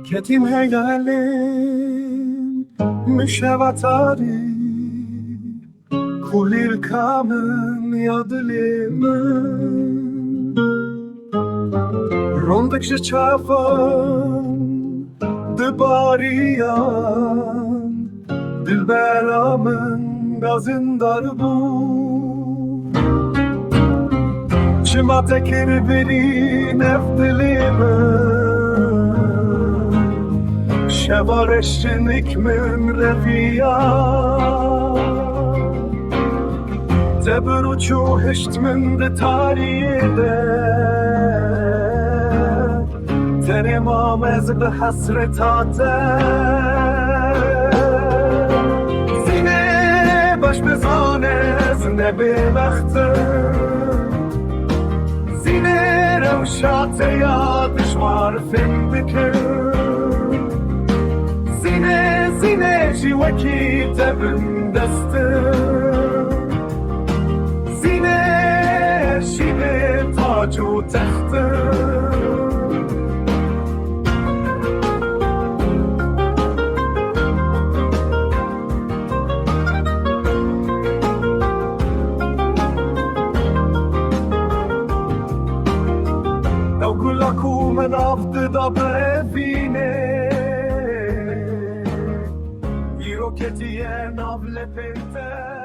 كتيم هيلالين مش هبطاري كل الكامن يضلمن رندك شافن دباريان دلبرامن gazın darbu Şıma tekir beri neftilime Şevar eşinik min refiya Tebir uçu hişt min de tarihide Terim amez be hasretate باش بزانه زنده به وقتم زینه روشات یادش معرفم بکن زینه جی وکی تبن دستم زینه شیبه تاج و تختم Kulaku men avdı da bevine I roketiye navle pente